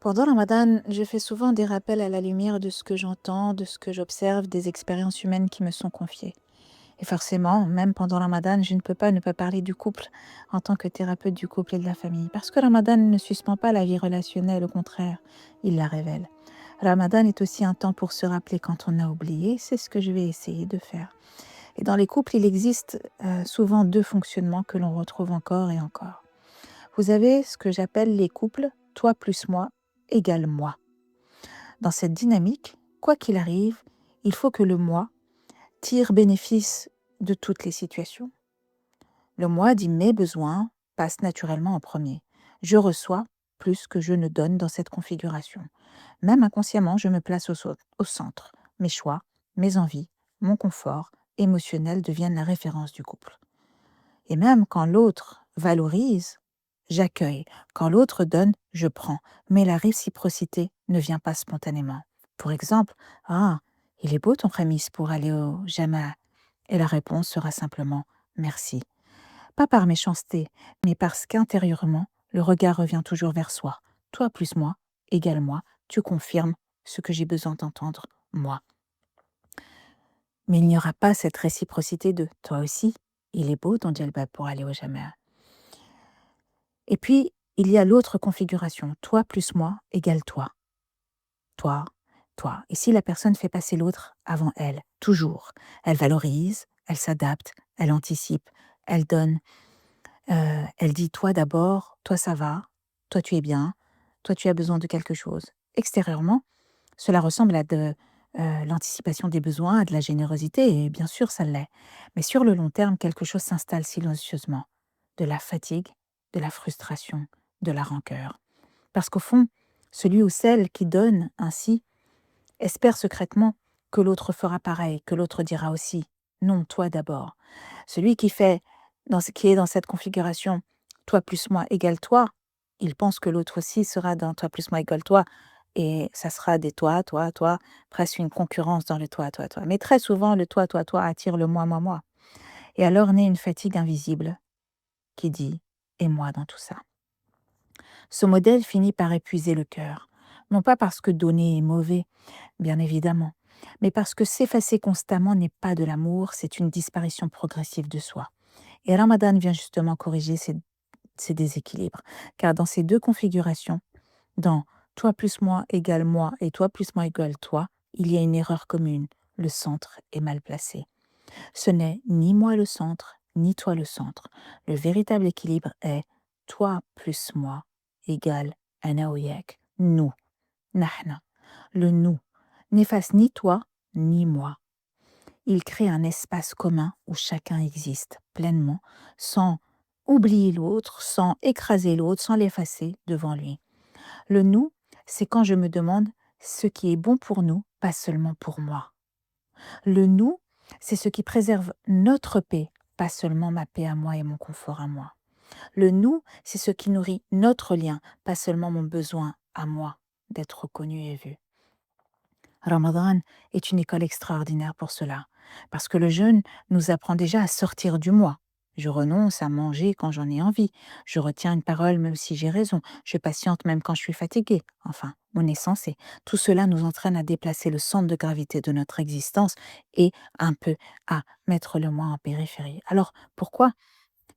Pendant Ramadan, je fais souvent des rappels à la lumière de ce que j'entends, de ce que j'observe, des expériences humaines qui me sont confiées. Et forcément, même pendant Ramadan, je ne peux pas ne pas parler du couple en tant que thérapeute du couple et de la famille. Parce que Ramadan ne suspend pas la vie relationnelle, au contraire, il la révèle. Ramadan est aussi un temps pour se rappeler quand on a oublié, c'est ce que je vais essayer de faire. Et dans les couples, il existe souvent deux fonctionnements que l'on retrouve encore et encore. Vous avez ce que j'appelle les couples toi plus moi égale moi. Dans cette dynamique, quoi qu'il arrive, il faut que le moi tire bénéfice de toutes les situations. Le moi dit mes besoins passent naturellement en premier. Je reçois plus que je ne donne dans cette configuration. Même inconsciemment, je me place au centre. Mes choix, mes envies, mon confort émotionnel deviennent la référence du couple. Et même quand l'autre valorise, j'accueille. Quand l'autre donne, je prends. Mais la réciprocité ne vient pas spontanément. Pour exemple, ah, il est beau ton khamis pour aller au jama. Et la réponse sera simplement merci. Pas par méchanceté, mais parce qu'intérieurement, le regard revient toujours vers soi. Toi plus moi, égale moi, tu confirmes ce que j'ai besoin d'entendre, moi. Mais il n'y aura pas cette réciprocité de toi aussi, il est beau ton djellab pour aller au jama. Et puis, il y a l'autre configuration, toi plus moi égale toi. Toi, toi. Et si la personne fait passer l'autre avant elle, toujours, elle valorise, elle s'adapte, elle anticipe, elle donne, elle dit toi d'abord, toi ça va, toi tu es bien, toi tu as besoin de quelque chose. Extérieurement, cela ressemble à de l'anticipation des besoins, à de la générosité, et bien sûr ça l'est. Mais sur le long terme, quelque chose s'installe silencieusement. De la fatigue, de la frustration, de la rancœur. Parce qu'au fond, celui ou celle qui donne ainsi espère secrètement que l'autre fera pareil, que l'autre dira aussi non, toi d'abord. Celui qui est dans cette configuration toi plus moi égale toi, il pense que l'autre aussi sera dans toi plus moi égale toi, et ça sera des toi, toi, toi, presque une concurrence dans le toi, toi, toi. Mais très souvent, le toi, toi, toi attire le moi, moi, moi. Et alors naît une fatigue invisible qui dit et moi dans tout ça. Ce modèle finit par épuiser le cœur, non pas parce que donner est mauvais, bien évidemment, mais parce que s'effacer constamment n'est pas de l'amour, c'est une disparition progressive de soi. Et Ramadan vient justement corriger ces déséquilibres, car dans ces deux configurations, dans toi plus moi et toi plus moi égale toi, il y a une erreur commune, le centre est mal placé. Ce n'est ni moi le centre, ni toi le centre. Le véritable équilibre est toi plus moi égale ana وياك, nous, nahna. Le nous n'efface ni toi ni moi. Il crée un espace commun où chacun existe pleinement, sans oublier l'autre, sans écraser l'autre, sans l'effacer devant lui. Le nous, c'est quand je me demande ce qui est bon pour nous, pas seulement pour moi. Le nous, c'est ce qui préserve notre paix, pas seulement ma paix à moi et mon confort à moi. Le nous, c'est ce qui nourrit notre lien, pas seulement mon besoin à moi d'être reconnu et vu. Ramadan est une école extraordinaire pour cela, parce que le jeûne nous apprend déjà à sortir du moi. Je renonce à manger quand j'en ai envie, je retiens une parole même si j'ai raison, je patiente même quand je suis fatiguée. Enfin, on est censé. Tout cela nous entraîne à déplacer le centre de gravité de notre existence et un peu à mettre le moi en périphérie. Alors, pourquoi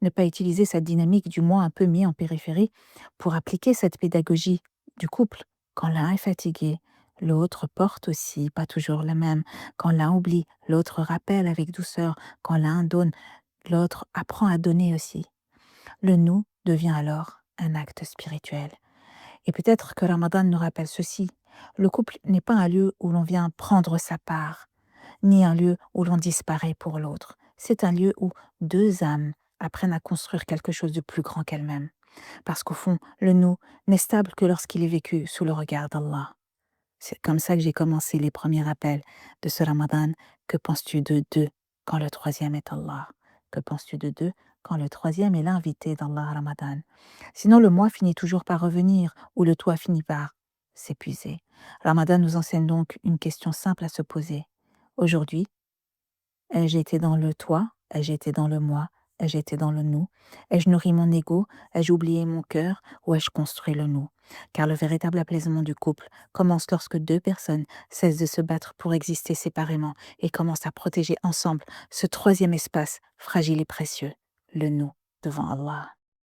ne pas utiliser cette dynamique du moi un peu mis en périphérie pour appliquer cette pédagogie du couple? Quand l'un est fatigué, l'autre porte aussi, pas toujours le même. Quand l'un oublie, l'autre rappelle avec douceur. Quand l'un donne, l'autre apprend à donner aussi. Le nous devient alors un acte spirituel. Et peut-être que Ramadan nous rappelle ceci. Le couple n'est pas un lieu où l'on vient prendre sa part, ni un lieu où l'on disparaît pour l'autre. C'est un lieu où deux âmes apprennent à construire quelque chose de plus grand qu'elles-mêmes. Parce qu'au fond, le nous n'est stable que lorsqu'il est vécu sous le regard d'Allah. C'est comme ça que j'ai commencé les premiers rappels de ce Ramadan. Que penses-tu de deux quand le troisième est Allah? Que penses-tu de deux quand le troisième est l'invité d'Allah Ramadan? Sinon, le moi finit toujours par revenir ou le toi finit par s'épuiser. Ramadan nous enseigne donc une question simple à se poser. Aujourd'hui, ai-je été dans le toi? Ai-je été dans le moi? Ai-je été dans le nous? Ai-je nourri mon ego? Ai-je oublié mon cœur? Ou ai-je construit le nous? Car le véritable apaisement du couple commence lorsque deux personnes cessent de se battre pour exister séparément et commencent à protéger ensemble ce troisième espace fragile et précieux, le nous devant Allah.